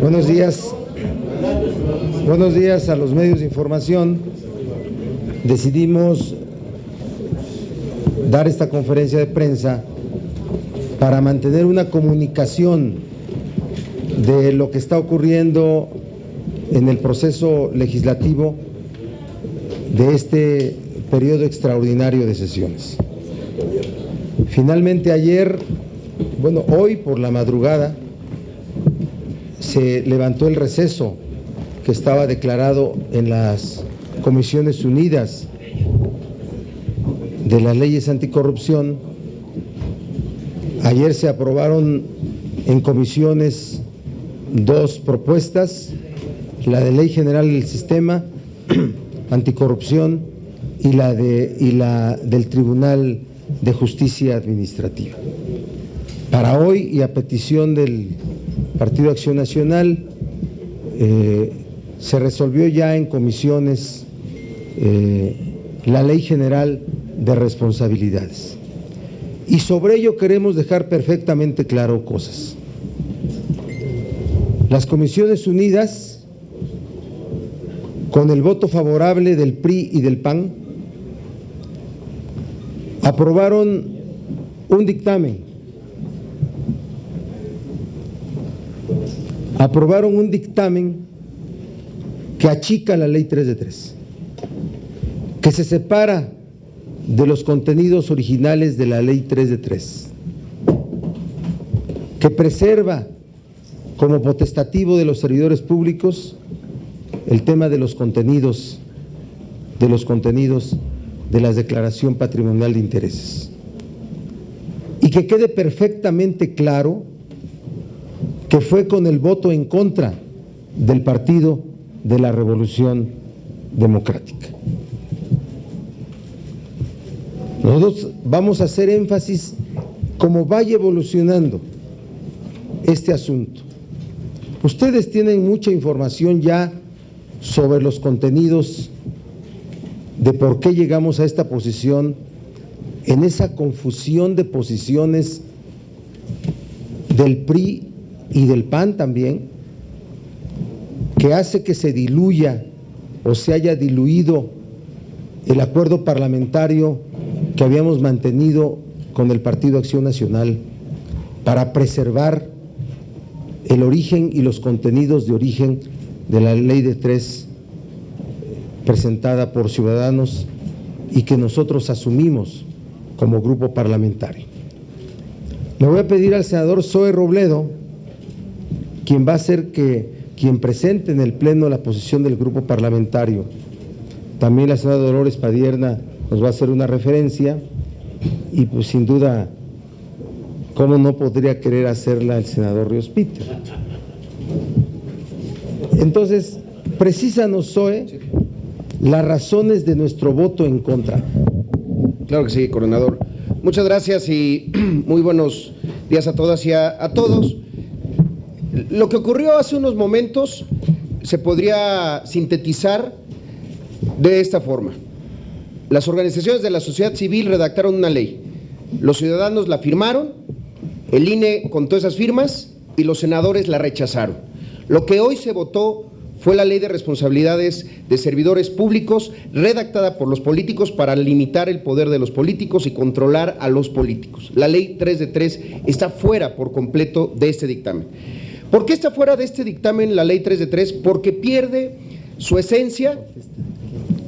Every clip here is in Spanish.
Buenos días. Buenos días a los medios de información. Decidimos dar esta conferencia de prensa para mantener una comunicación de lo que está ocurriendo en el proceso legislativo de este periodo extraordinario de sesiones. Finalmente ayer, hoy por la madrugada, se levantó el receso que estaba declarado en las Comisiones Unidas de las leyes anticorrupción. Ayer se aprobaron en comisiones dos propuestas, la de Ley General del Sistema Anticorrupción y la del Tribunal de Justicia Administrativa. Para hoy, y a petición del Partido Acción Nacional, se resolvió ya en comisiones la Ley General de Responsabilidades. Y sobre ello queremos dejar perfectamente claro cosas. Las Comisiones Unidas, con el voto favorable del PRI y del PAN, aprobaron un dictamen. Aprobaron un dictamen que achica la Ley 3 de 3, que se separa de los contenidos originales de la Ley 3 de 3, que preserva como potestativo de los servidores públicos el tema de los contenidos de la declaración patrimonial de intereses, y que quede perfectamente claro que fue con el voto en contra del Partido de la Revolución Democrática. Nosotros vamos a hacer énfasis cómo vaya evolucionando este asunto. Ustedes tienen mucha información ya sobre los contenidos de por qué llegamos a esta posición, en esa confusión de posiciones del PRI y del PAN también, que hace que se diluya o se haya diluido el acuerdo parlamentario que habíamos mantenido con el Partido Acción Nacional para preservar el origen y los contenidos de origen de la Ley de 3 presentada por Ciudadanos y que nosotros asumimos como grupo parlamentario. Le voy a pedir al senador Zoe Robledo, quien va a ser quien presente en el Pleno la posición del grupo parlamentario. También la senadora Dolores Padierna nos va a hacer una referencia y pues sin duda, ¿cómo no podría querer hacerla el senador Ríos Peter? Entonces, precísanos, Zoe, las razones de nuestro voto en contra. Claro que sí, coordinador. Muchas gracias y muy buenos días a todas y a todos. Lo que ocurrió hace unos momentos se podría sintetizar de esta forma. Las organizaciones de la sociedad civil redactaron una ley, los ciudadanos la firmaron, el INE contó esas firmas y los senadores la rechazaron. Lo que hoy se votó fue la Ley de Responsabilidades de Servidores Públicos, redactada por los políticos para limitar el poder de los políticos y controlar a los políticos. La Ley 3 de 3 está fuera por completo de este dictamen. ¿Por qué está fuera de este dictamen la Ley 3 de 3? Porque pierde su esencia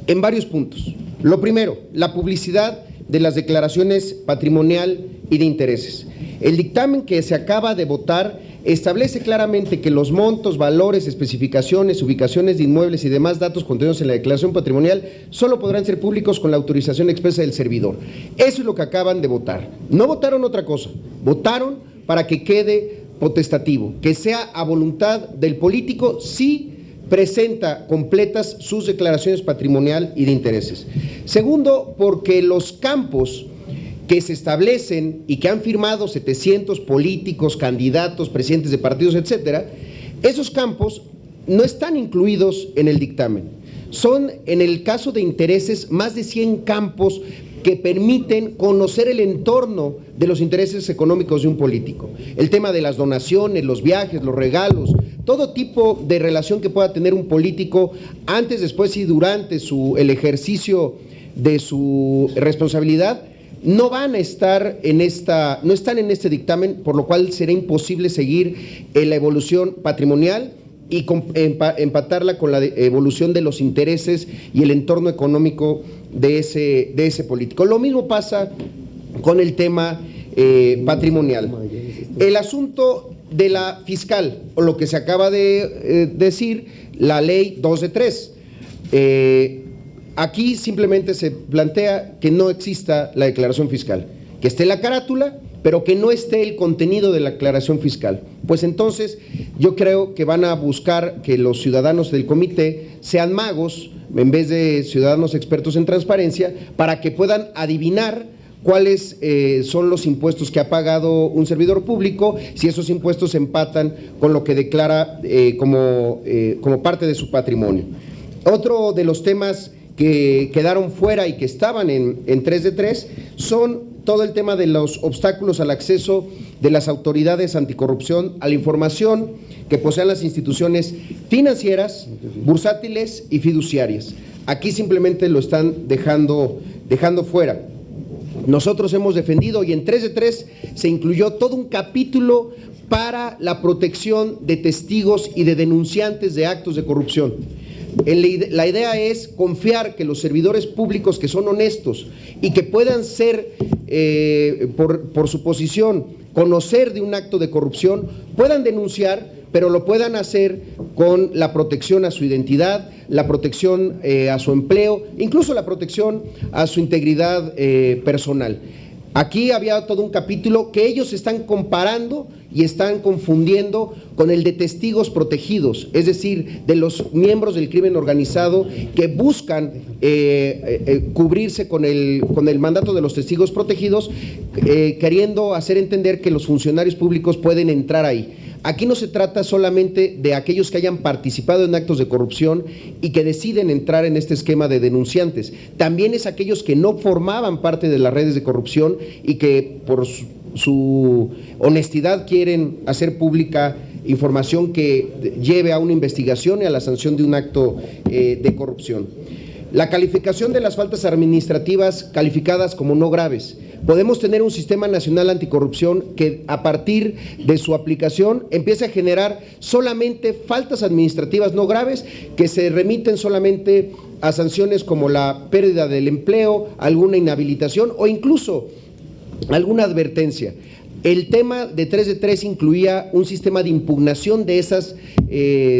en varios puntos. Lo primero, la publicidad de las declaraciones patrimonial y de intereses. El dictamen que se acaba de votar establece claramente que los montos, valores, especificaciones, ubicaciones de inmuebles y demás datos contenidos en la declaración patrimonial solo podrán ser públicos con la autorización expresa del servidor. Eso es lo que acaban de votar. No votaron otra cosa, votaron para que quede potestativo, que sea a voluntad del político si presenta completas sus declaraciones patrimonial y de intereses. Segundo, porque los campos que se establecen y que han firmado 700 políticos, candidatos, presidentes de partidos, etcétera, esos campos no están incluidos en el dictamen. Son, en el caso de intereses, más de 100 campos que permiten conocer el entorno de los intereses económicos de un político. El tema de las donaciones, los viajes, los regalos, todo tipo de relación que pueda tener un político antes, después y durante el ejercicio de su responsabilidad, no van a estar no están en este dictamen, por lo cual será imposible seguir la evolución patrimonial y empatarla con la evolución de los intereses y el entorno económico de ese político. Lo mismo pasa con el tema patrimonial. El asunto de la fiscal, o lo que se acaba de decir, la ley 2 de 3. Aquí simplemente se plantea que no exista la declaración fiscal, que esté la carátula, pero que no esté el contenido de la declaración fiscal. Pues entonces yo creo que van a buscar que los ciudadanos del comité sean magos en vez de ciudadanos expertos en transparencia, para que puedan adivinar cuáles son los impuestos que ha pagado un servidor público, si esos impuestos empatan con lo que declara como parte de su patrimonio. Otro de los temas que quedaron fuera y que estaban en 3 de 3 son todo el tema de los obstáculos al acceso de las autoridades anticorrupción a la información que posean las instituciones financieras, bursátiles y fiduciarias. Aquí simplemente lo están dejando fuera. Nosotros hemos defendido, y en 3 de 3 se incluyó todo un capítulo para la protección de testigos y de denunciantes de actos de corrupción. La idea es confiar que los servidores públicos que son honestos y que puedan ser, por su posición, conocer de un acto de corrupción, puedan denunciar, pero lo puedan hacer con la protección a su identidad, la protección a su empleo, incluso la protección a su integridad personal. Aquí había todo un capítulo que ellos están comparando y están confundiendo con el de testigos protegidos, es decir, de los miembros del crimen organizado que buscan cubrirse con el mandato de los testigos protegidos, queriendo hacer entender que los funcionarios públicos pueden entrar ahí. Aquí no se trata solamente de aquellos que hayan participado en actos de corrupción y que deciden entrar en este esquema de denunciantes. También es aquellos que no formaban parte de las redes de corrupción y que por su honestidad quieren hacer pública información que lleve a una investigación y a la sanción de un acto de corrupción. La calificación de las faltas administrativas calificadas como no graves. Podemos tener un sistema nacional anticorrupción que a partir de su aplicación empiece a generar solamente faltas administrativas no graves que se remiten solamente a sanciones como la pérdida del empleo, alguna inhabilitación o incluso alguna advertencia. El tema de 3 de 3 incluía un sistema de impugnación de esas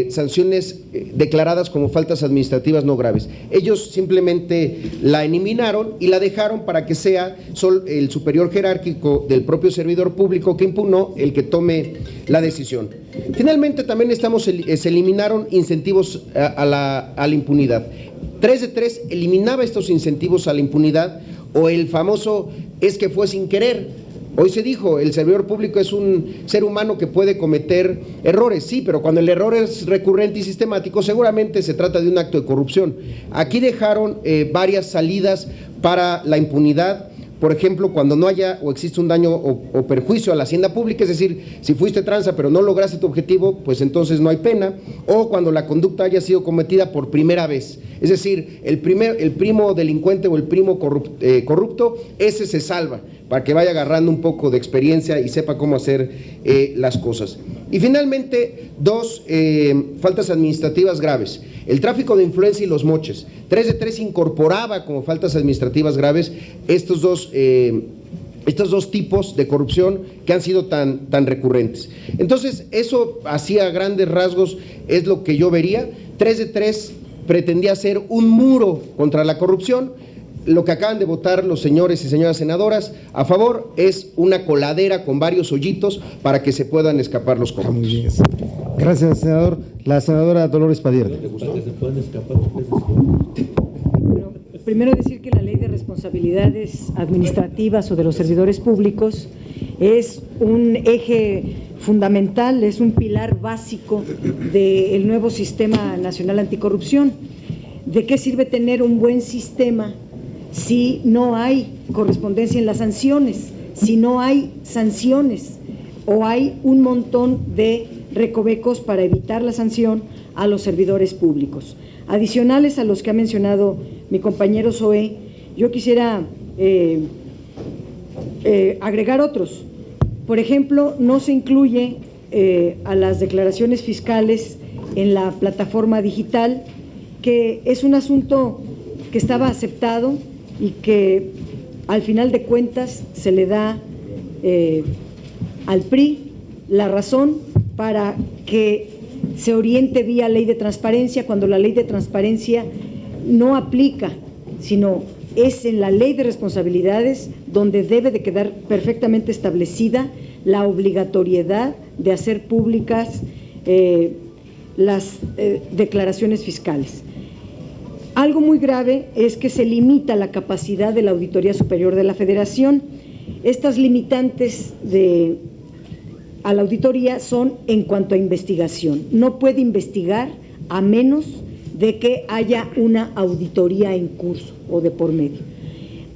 sanciones declaradas como faltas administrativas no graves. Ellos simplemente la eliminaron y la dejaron para que sea el superior jerárquico del propio servidor público que impugnó el que tome la decisión. Finalmente también se eliminaron incentivos a la impunidad. 3 de 3 eliminaba estos incentivos a la impunidad, o el famoso es que fue sin querer. Hoy se dijo, el servidor público es un ser humano que puede cometer errores, sí, pero cuando el error es recurrente y sistemático, seguramente se trata de un acto de corrupción. Aquí dejaron varias salidas para la impunidad. Por ejemplo, cuando no haya o existe un daño o perjuicio a la hacienda pública, es decir, si fuiste tranza pero no lograste tu objetivo, pues entonces no hay pena, o cuando la conducta haya sido cometida por primera vez, es decir, el primo delincuente o el primo corrupto, ese se salva, para que vaya agarrando un poco de experiencia y sepa cómo hacer las cosas. Y finalmente, dos faltas administrativas graves. El tráfico de influencia y los moches. 3 de 3 incorporaba como faltas administrativas graves estos dos tipos de corrupción que han sido tan recurrentes. Entonces, eso hacía grandes rasgos, es lo que yo vería. 3 de 3 pretendía ser un muro contra la corrupción. Lo que acaban de votar los señores y señoras senadoras a favor es una coladera con varios hoyitos para que se puedan escapar los corruptos. Muy bien. Gracias, senador. La senadora Dolores Padierna. Bueno, primero decir que la ley de responsabilidades administrativas o de los servidores públicos es un eje fundamental, es un pilar básico del nuevo Sistema Nacional Anticorrupción. ¿De qué sirve tener un buen sistema si no hay correspondencia en las sanciones, si no hay sanciones o hay un montón de recovecos para evitar la sanción a los servidores públicos. Adicionales a los que ha mencionado mi compañero Zoé, yo quisiera agregar otros. Por ejemplo, no se incluye a las declaraciones fiscales en la plataforma digital, que es un asunto que estaba aceptado y que al final de cuentas se le da al PRI la razón para que se oriente vía ley de transparencia, cuando la ley de transparencia no aplica, sino es en la ley de responsabilidades donde debe de quedar perfectamente establecida la obligatoriedad de hacer públicas las declaraciones fiscales. Algo muy grave es que se limita la capacidad de la Auditoría Superior de la Federación. Estas limitantes a la auditoría son en cuanto a investigación. No puede investigar a menos de que haya una auditoría en curso o de por medio.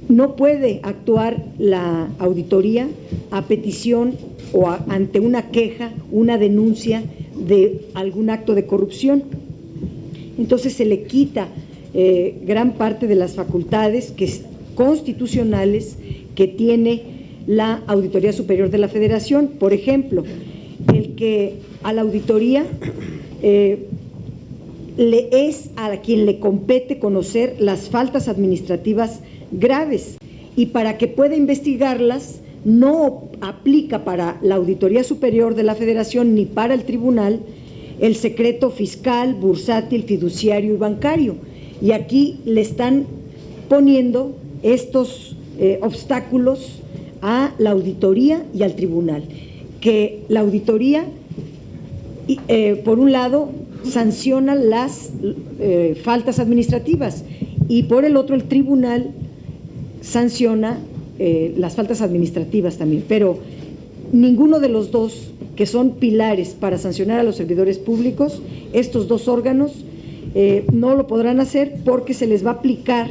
No puede actuar la auditoría a petición o ante una queja, una denuncia de algún acto de corrupción. Entonces se le quita gran parte de las facultades constitucionales que tiene la Auditoría Superior de la Federación. Por ejemplo, el que a la auditoría es a quien le compete conocer las faltas administrativas graves, y para que pueda investigarlas no aplica para la Auditoría Superior de la Federación ni para el tribunal el secreto fiscal, bursátil, fiduciario y bancario. Y aquí le están poniendo estos obstáculos a la auditoría y al tribunal, que la auditoría, por un lado, sanciona las faltas administrativas y por el otro el tribunal sanciona las faltas administrativas también, pero ninguno de los dos, que son pilares para sancionar a los servidores públicos, estos dos órganos no lo podrán hacer porque se les va a aplicar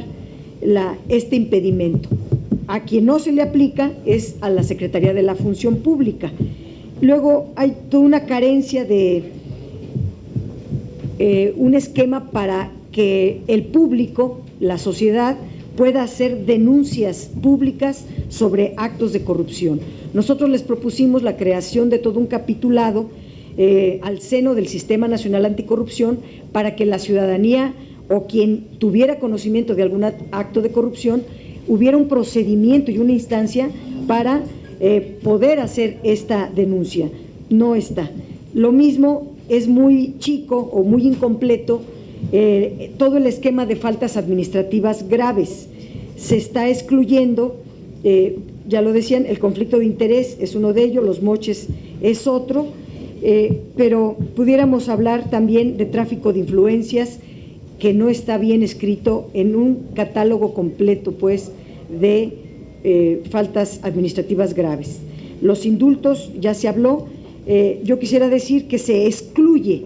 este impedimento. A quien no se le aplica es a la Secretaría de la Función Pública. Luego hay toda una carencia de un esquema para que el público, la sociedad, pueda hacer denuncias públicas sobre actos de corrupción. Nosotros les propusimos la creación de todo un capitulado al seno del Sistema Nacional Anticorrupción para que la ciudadanía o quien tuviera conocimiento de algún acto de corrupción hubiera un procedimiento y una instancia para poder hacer esta denuncia. No está. Lo mismo, es muy chico o muy incompleto todo el esquema de faltas administrativas graves. Se está excluyendo, ya lo decían, el conflicto de interés es uno de ellos, los moches es otro, pero pudiéramos hablar también de tráfico de influencias, que no está bien escrito en un catálogo completo, pues, de faltas administrativas graves. Los indultos, ya se habló. Yo quisiera decir que se excluye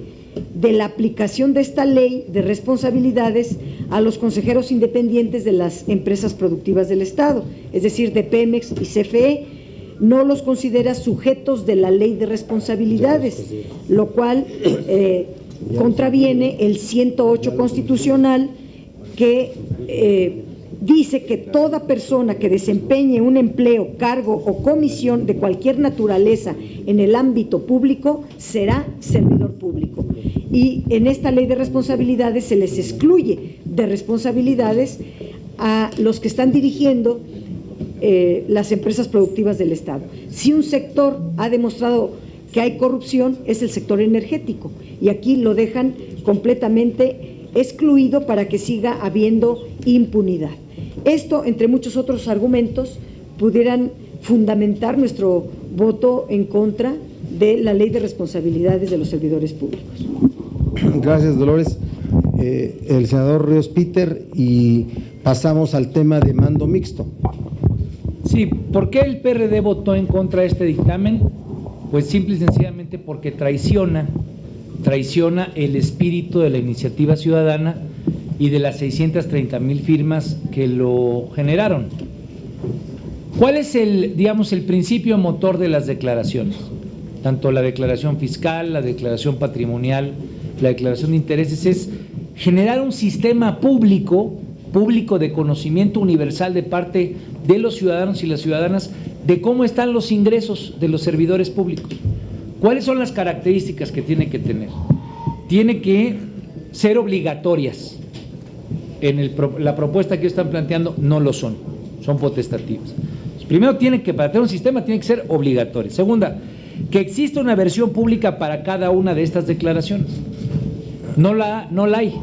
de la aplicación de esta ley de responsabilidades a los consejeros independientes de las empresas productivas del Estado, es decir, de Pemex y CFE. No los considera sujetos de la ley de responsabilidades, lo cual contraviene el 108 constitucional, que dice que toda persona que desempeñe un empleo, cargo o comisión de cualquier naturaleza en el ámbito público será servidor público. Y en esta ley de responsabilidades se les excluye de responsabilidades a los que están dirigiendo las empresas productivas del Estado. Si un sector ha demostrado que hay corrupción, es el sector energético, y aquí lo dejan completamente excluido para que siga habiendo impunidad. Esto, entre muchos otros argumentos, pudieran fundamentar nuestro voto en contra de la ley de responsabilidades de los servidores públicos. Gracias, Dolores. El senador Ríos Peter, y pasamos al tema de mando mixto. Sí, ¿por qué el PRD votó en contra de este dictamen? Pues simple y sencillamente porque traiciona el espíritu de la iniciativa ciudadana y de las 630,000 firmas que lo generaron. ¿Cuál es el principio motor de las declaraciones? tanto la declaración fiscal, la declaración patrimonial, la declaración de intereses, es generar un sistema público de conocimiento universal de parte de los ciudadanos y las ciudadanas de cómo están los ingresos de los servidores públicos. ¿Cuáles son las características que tiene que tener? Tiene que ser obligatorias. La propuesta que ellos están planteando no lo son potestativas. Primero, para tener un sistema tiene que ser obligatorio. Segunda, que exista una versión pública para cada una de estas declaraciones. No la hay.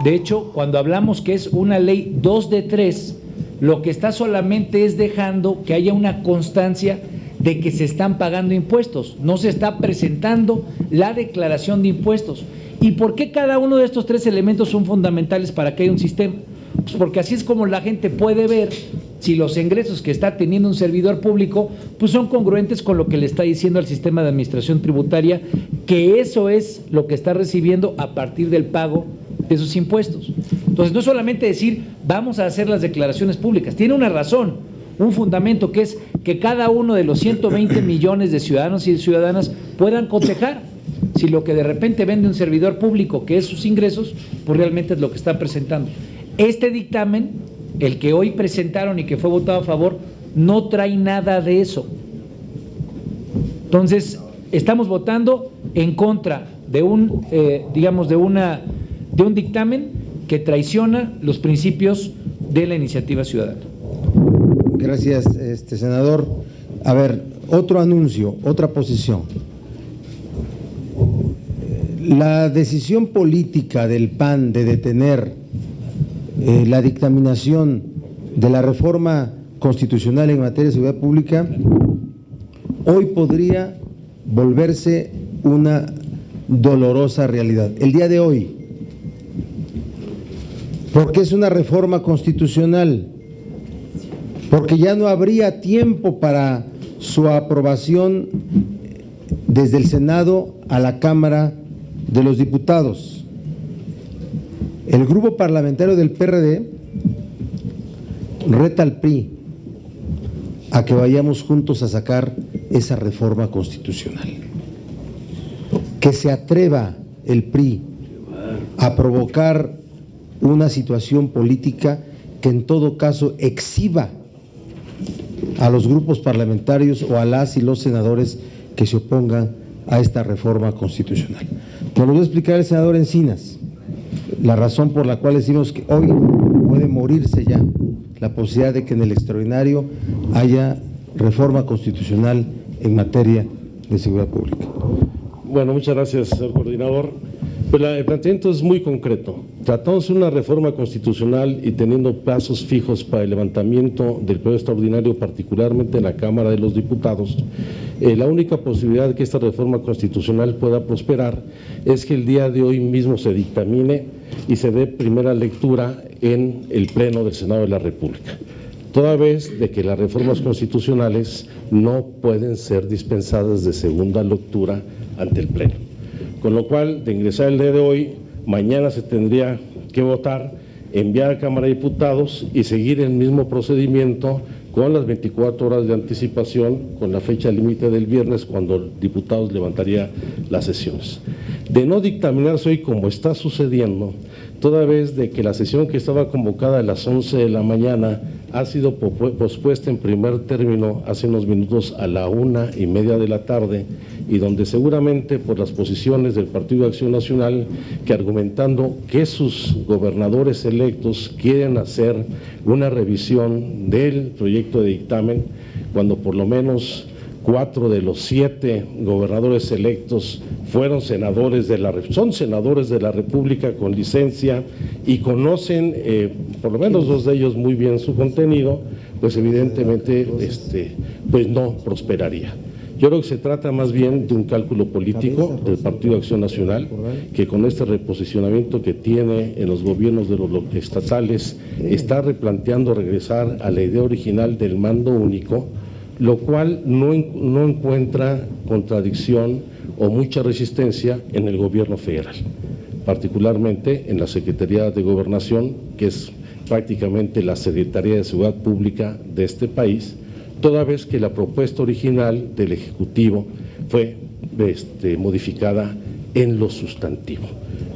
De hecho, cuando hablamos que es una ley 2 de 3, lo que está solamente es dejando que haya una constancia de que se están pagando impuestos. No se está presentando la declaración de impuestos. ¿Y por qué cada uno de estos 3 elementos son fundamentales para que haya un sistema? Pues porque así es como la gente puede ver si los ingresos que está teniendo un servidor público pues son congruentes con lo que le está diciendo al sistema de administración tributaria, que eso es lo que está recibiendo a partir del pago de sus impuestos. Entonces, no solamente decir vamos a hacer las declaraciones públicas, tiene una razón, un fundamento, que es que cada uno de los 120 millones de ciudadanos y ciudadanas puedan cotejar si lo que de repente vende un servidor público, que es sus ingresos, pues realmente es lo que está presentando. Este dictamen, el que hoy presentaron y que fue votado a favor, no trae nada de eso. Entonces, estamos votando en contra de un dictamen que traiciona los principios de la iniciativa ciudadana. Gracias, senador. A ver, otro anuncio, otra posición. La decisión política del PAN de detener la dictaminación de la reforma constitucional en materia de seguridad pública hoy podría volverse una dolorosa realidad. El día de hoy, porque es una reforma constitucional, porque ya no habría tiempo para su aprobación desde el Senado a la Cámara de los Diputados. El grupo parlamentario del PRD reta al PRI a que vayamos juntos a sacar esa reforma constitucional. Que se atreva el PRI a provocar una situación política que en todo caso exhiba a los grupos parlamentarios o a las y los senadores que se opongan a esta reforma constitucional. Nos lo va a explicar el senador Encinas, la razón por la cual decimos que hoy puede morirse ya la posibilidad de que en el extraordinario haya reforma constitucional en materia de seguridad pública. Bueno, muchas gracias, señor coordinador. Pues el planteamiento es muy concreto. Tratándose de una reforma constitucional y teniendo plazos fijos para el levantamiento del periodo extraordinario, particularmente en la Cámara de los Diputados, la única posibilidad de que esta reforma constitucional pueda prosperar es que el día de hoy mismo se dictamine y se dé primera lectura en el Pleno del Senado de la República, toda vez de que las reformas constitucionales no pueden ser dispensadas de segunda lectura ante el Pleno. Con lo cual, de ingresar el día de hoy, mañana se tendría que votar, enviar a la Cámara de Diputados y seguir el mismo procedimiento con las 24 horas de anticipación, con la fecha límite del viernes, cuando el diputado levantaría las sesiones. De no dictaminarse hoy como está sucediendo, toda vez de que la sesión que estaba convocada a las 11 de la mañana ha sido pospuesta en primer término hace unos minutos a la 1:30 de la tarde, y donde seguramente por las posiciones del Partido de Acción Nacional, que argumentando que sus gobernadores electos quieren hacer una revisión del proyecto de dictamen, cuando por lo menos 4 de los 7 gobernadores electos son senadores de la República con licencia y conocen, por lo menos 2 de ellos, muy bien su contenido, pues evidentemente pues no prosperaría. Yo creo que se trata más bien de un cálculo político del Partido de Acción Nacional, que con este reposicionamiento que tiene en los gobiernos de los estatales está replanteando regresar a la idea original del mando único, lo cual no encuentra contradicción o mucha resistencia en el gobierno federal, particularmente en la Secretaría de Gobernación, que es prácticamente la Secretaría de Seguridad Pública de este país, toda vez que la propuesta original del Ejecutivo fue modificada en lo sustantivo.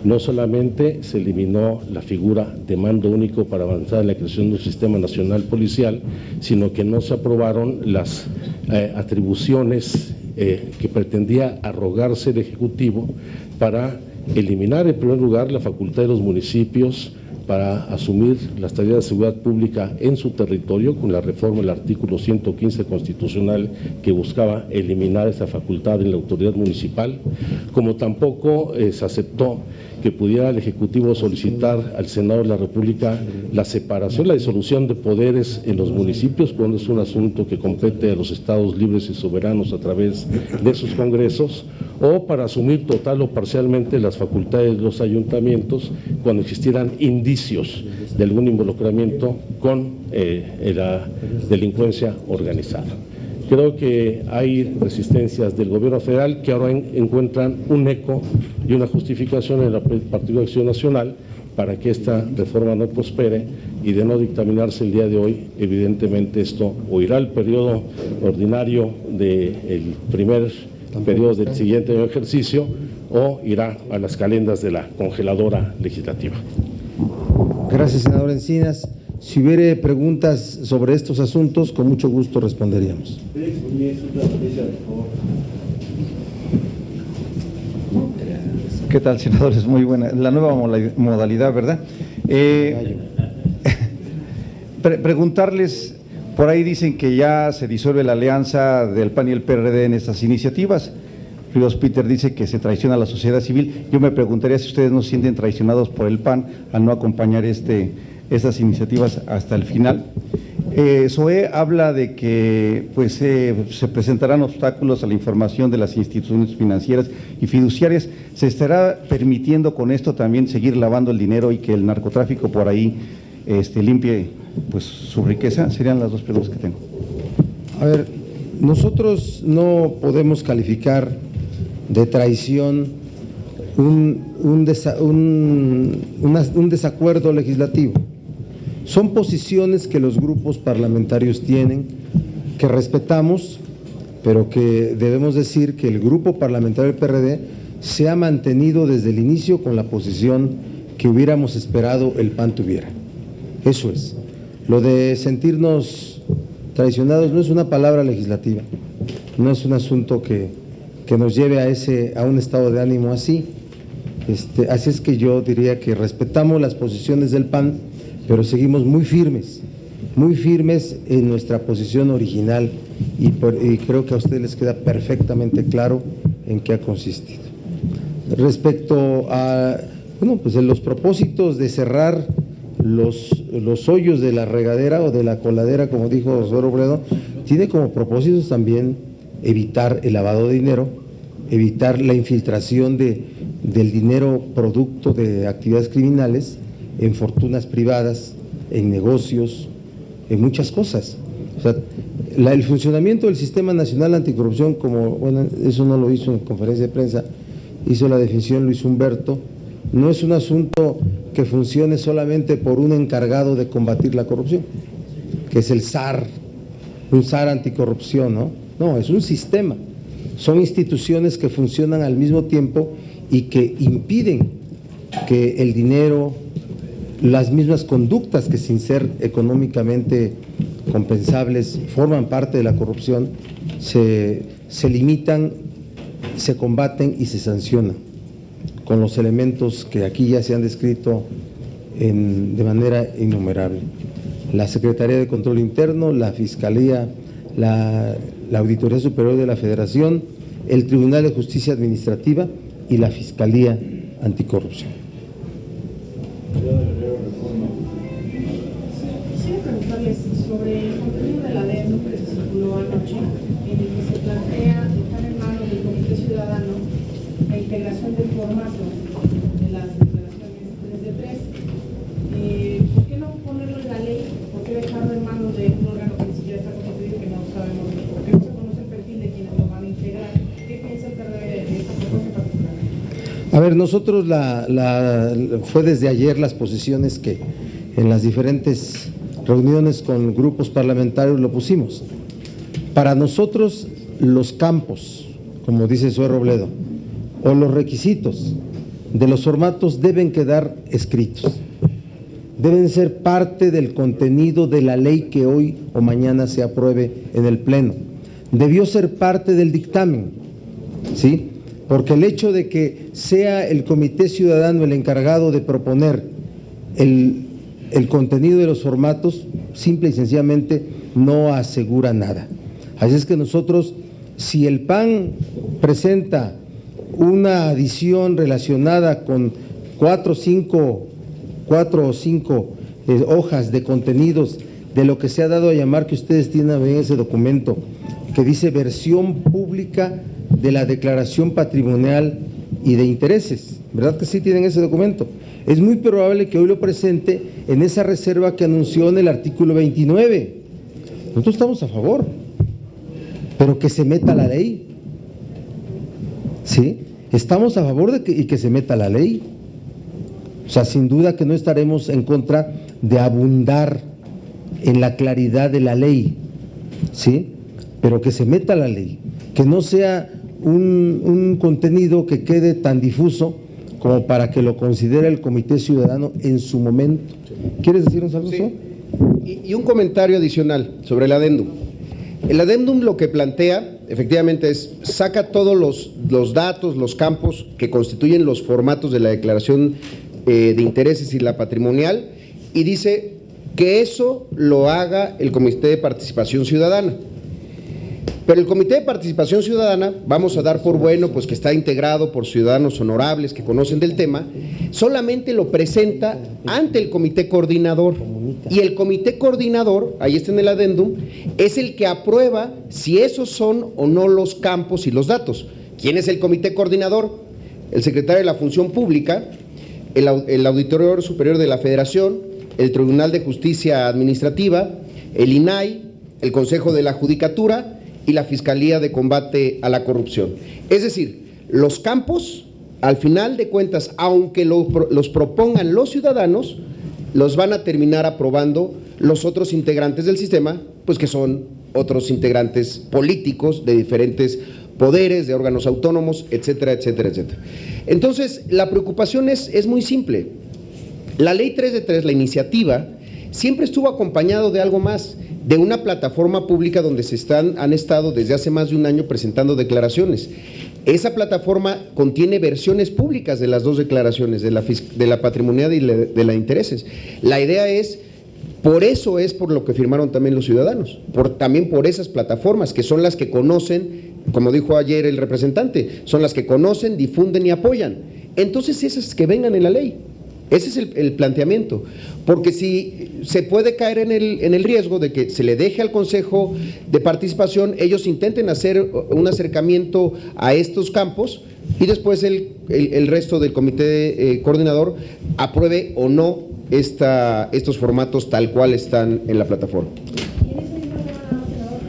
No solamente se eliminó la figura de mando único para avanzar en la creación de un sistema nacional policial, sino que no se aprobaron las atribuciones que pretendía arrogarse el Ejecutivo para eliminar en primer lugar la facultad de los municipios para asumir las tareas de seguridad pública en su territorio, con la reforma del artículo 115 constitucional que buscaba eliminar esa facultad en la autoridad municipal, como tampoco se aceptó que pudiera el Ejecutivo solicitar al Senado de la República la separación, la disolución de poderes en los municipios, cuando es un asunto que compete a los estados libres y soberanos a través de sus congresos, o para asumir total o parcialmente las facultades de los ayuntamientos cuando existieran indicios de algún involucramiento con la delincuencia organizada. Creo que hay resistencias del gobierno federal que ahora encuentran un eco y una justificación en el Partido de Acción Nacional para que esta reforma no prospere, y de no dictaminarse el día de hoy, evidentemente esto o irá al periodo ordinario del primer periodo del siguiente ejercicio o irá a las calendas de la congeladora legislativa. Gracias, senador Encinas. Si hubiere preguntas sobre estos asuntos, con mucho gusto responderíamos. ¿Qué tal, senadores? Muy buena. La nueva modalidad, ¿verdad? Preguntarles, por ahí dicen que ya se disuelve la alianza del PAN y el PRD en estas iniciativas. Ríos Peter dice que se traiciona a la sociedad civil. Yo me preguntaría si ustedes no se sienten traicionados por el PAN al no acompañar estas iniciativas hasta el final. SOE habla de que pues, se presentarán obstáculos a la información de las instituciones financieras y fiduciarias. ¿Se estará permitiendo con esto también seguir lavando el dinero y que el narcotráfico por ahí limpie pues, su riqueza? Serían las dos preguntas que tengo. A ver, nosotros no podemos calificar de traición un desacuerdo legislativo. Son posiciones que los grupos parlamentarios tienen, que respetamos, pero que debemos decir que el grupo parlamentario del PRD se ha mantenido desde el inicio con la posición que hubiéramos esperado el PAN tuviera. Eso es. Lo de sentirnos traicionados no es una palabra legislativa, no es un asunto que nos lleve a un estado de ánimo así. Así es que yo diría que respetamos las posiciones del PAN, pero seguimos muy firmes en nuestra posición original y creo que a ustedes les queda perfectamente claro en qué ha consistido. Respecto a pues en los propósitos de cerrar los hoyos de la regadera o de la coladera, como dijo José Robledo, tiene como propósitos también evitar el lavado de dinero, evitar la infiltración del dinero producto de actividades criminales en fortunas privadas, en negocios, en muchas cosas. O sea, el funcionamiento del Sistema Nacional Anticorrupción, eso no lo hizo en conferencia de prensa, hizo la definición Luis Humberto, no es un asunto que funcione solamente por un encargado de combatir la corrupción, que es el SAR, un SAR anticorrupción, ¿no? No, es un sistema, son instituciones que funcionan al mismo tiempo y que impiden que el dinero, las mismas conductas que sin ser económicamente compensables forman parte de la corrupción, se limitan, se combaten y se sancionan con los elementos que aquí ya se han descrito de manera innumerable. La Secretaría de Control Interno, la Fiscalía, la Auditoría Superior de la Federación, el Tribunal de Justicia Administrativa y la Fiscalía Anticorrupción. Quisiera preguntarles sobre el contenido de la adendum que se circuló anoche, en el que se plantea dejar en manos del Comité Ciudadano la integración del formato de las declaraciones 3 de 3. ¿Por qué no ponerlo en la ley? ¿Por qué dejarlo en manos de un órgano que ni siquiera está constituido y que no sabemos? ¿Por qué no se conoce el perfil de quienes lo van a integrar? ¿Qué piensa el PRD de esta propuesta en particular? A ver, nosotros fue desde ayer las posiciones que en las diferentes reuniones con grupos parlamentarios lo pusimos. Para nosotros los campos como dice Zoe Robledo, o los requisitos de los formatos deben quedar escritos, deben ser parte del contenido de la ley que hoy o mañana se apruebe en el Pleno. Debió ser parte del dictamen, ¿sí? Porque el hecho de que sea el Comité Ciudadano el encargado de proponer el contenido de los formatos, simple y sencillamente no asegura nada. Así es que nosotros, si el PAN presenta una adición relacionada con 4 o 5 hojas de contenidos de lo que se ha dado a llamar, que ustedes tienen en ese documento, que dice versión pública de la declaración patrimonial y de intereses, ¿verdad que sí tienen ese documento? Es muy probable que hoy lo presente en esa reserva que anunció en el artículo 29. Nosotros estamos a favor, pero que se meta la ley, ¿sí? Estamos a favor de que se meta la ley. O sea, sin duda que no estaremos en contra de abundar en la claridad de la ley, ¿sí? Pero que se meta la ley, que no sea un contenido que quede tan difuso como para que lo considere el Comité Ciudadano en su momento. ¿Quieres decirnos algo? Sí. Y un comentario adicional sobre el adendum. El adendum lo que plantea, efectivamente, es saca todos los datos, los campos que constituyen los formatos de la declaración de intereses y la patrimonial, y dice que eso lo haga el Comité de Participación Ciudadana. Pero el Comité de Participación Ciudadana, vamos a dar por bueno pues que está integrado por ciudadanos honorables que conocen del tema, solamente lo presenta ante el Comité Coordinador, y el Comité Coordinador, ahí está en el adendum, es el que aprueba si esos son o no los campos y los datos. ¿Quién es el Comité Coordinador? El secretario de la Función Pública, el Auditor Superior de la Federación, el Tribunal de Justicia Administrativa, el INAI, el Consejo de la Judicatura y la Fiscalía de Combate a la Corrupción. Es decir, los campos, al final de cuentas, aunque los propongan los ciudadanos, los van a terminar aprobando los otros integrantes del sistema, pues que son otros integrantes políticos de diferentes poderes, de órganos autónomos, etcétera, etcétera, etcétera. Entonces, la preocupación es muy simple. La Ley 3 de 3, la iniciativa, siempre estuvo acompañado de algo más, de una plataforma pública donde han estado desde hace más de un año presentando declaraciones. Esa plataforma contiene versiones públicas de las dos declaraciones, de la patrimonial y de la de intereses. La idea es, por eso es por lo que firmaron también los ciudadanos, también por esas plataformas, que son las que conocen, como dijo ayer el representante, son las que conocen, difunden y apoyan. Entonces esas que vengan en la ley. Ese es el planteamiento, porque si se puede caer en el riesgo de que se le deje al Consejo de Participación, ellos intenten hacer un acercamiento a estos campos y después el resto del Comité Coordinador apruebe o no estos formatos tal cual están en la plataforma. Y en ese mismo tema, senador,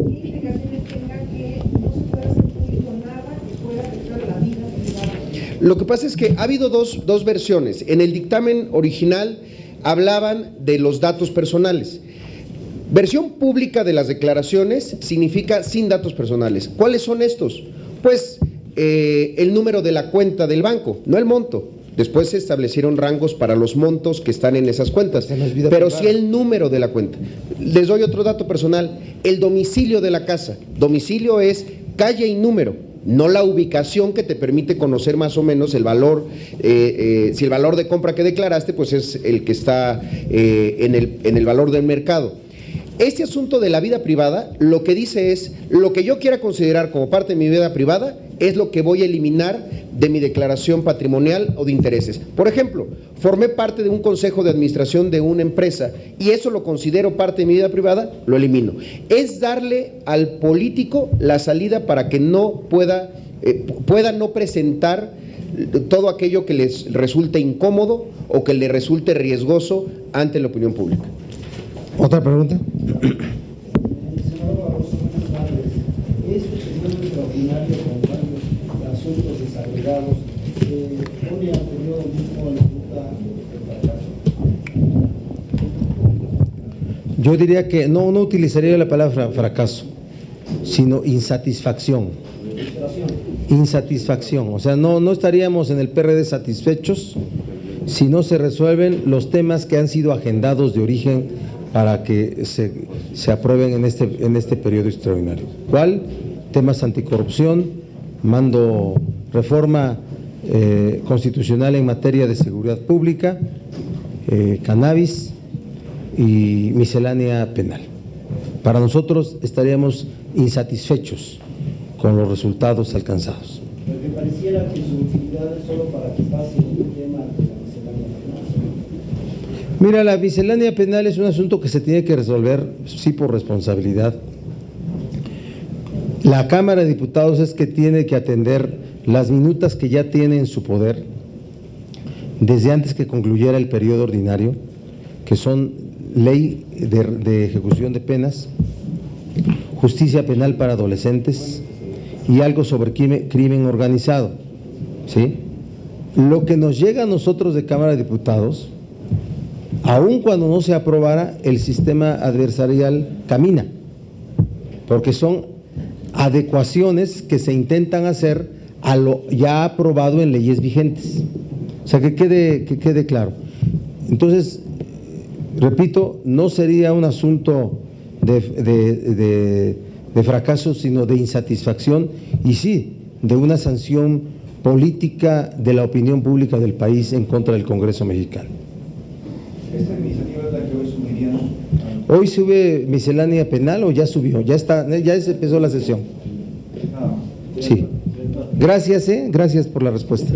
¿qué implicaciones tenga que no se pueda hacer público nada que pueda afectar la vida privada? Lo que pasa es que ha habido dos versiones. En el dictamen original hablaban de los datos personales. Versión pública de las declaraciones significa sin datos personales. ¿Cuáles son estos? Pues el número de la cuenta del banco, no el monto. Después se establecieron rangos para los montos que están en esas cuentas, pero sí el número de la cuenta. Les doy otro dato personal, el domicilio de la casa. Domicilio es calle y número, no la ubicación que te permite conocer más o menos el valor, si el valor de compra que declaraste, pues es el que está en el valor del mercado. Este asunto de la vida privada, lo que dice es, lo que yo quiera considerar como parte de mi vida privada, es lo que voy a eliminar de mi declaración patrimonial o de intereses. Por ejemplo, formé parte de un consejo de administración de una empresa y eso lo considero parte de mi vida privada, lo elimino. Es darle al político la salida para que no pueda no presentar todo aquello que les resulte incómodo o que le resulte riesgoso ante la opinión pública. ¿Otra pregunta? Senador Barroso, buenas tardes. Este periodo extraordinario con varios asuntos desarrollados pone al periodo mismo en la ruta del fracaso. Yo diría que no utilizaría la palabra fracaso, sino insatisfacción. Insatisfacción. O sea, no estaríamos en el PRD satisfechos si no se resuelven los temas que han sido agendados de origen para que se aprueben en este periodo extraordinario. ¿Cuál? Temas anticorrupción, reforma constitucional en materia de seguridad pública, cannabis y miscelánea penal. Para nosotros estaríamos insatisfechos con los resultados alcanzados. Porque pareciera que su utilidad es solo para que pase el tema de la miscelánea penal. Mira, la miscelánea penal es un asunto que se tiene que resolver, sí, por responsabilidad. La Cámara de Diputados es que tiene que atender las minutas que ya tiene en su poder desde antes que concluyera el periodo ordinario, que son ley de ejecución de penas, justicia penal para adolescentes y algo sobre crimen organizado, ¿sí? Lo que nos llega a nosotros de Cámara de Diputados, aun cuando no se aprobara, el sistema adversarial camina, porque son adecuaciones que se intentan hacer a lo ya aprobado en leyes vigentes. O sea, que quede claro. Entonces, repito, no sería un asunto de fracaso, sino de insatisfacción y sí, de una sanción política de la opinión pública del país en contra del Congreso mexicano. ¿Esta iniciativa es la que hoy subirían? ¿Hoy sube miscelánea penal o ya subió? Ya empezó la sesión. Sí. Gracias por la respuesta.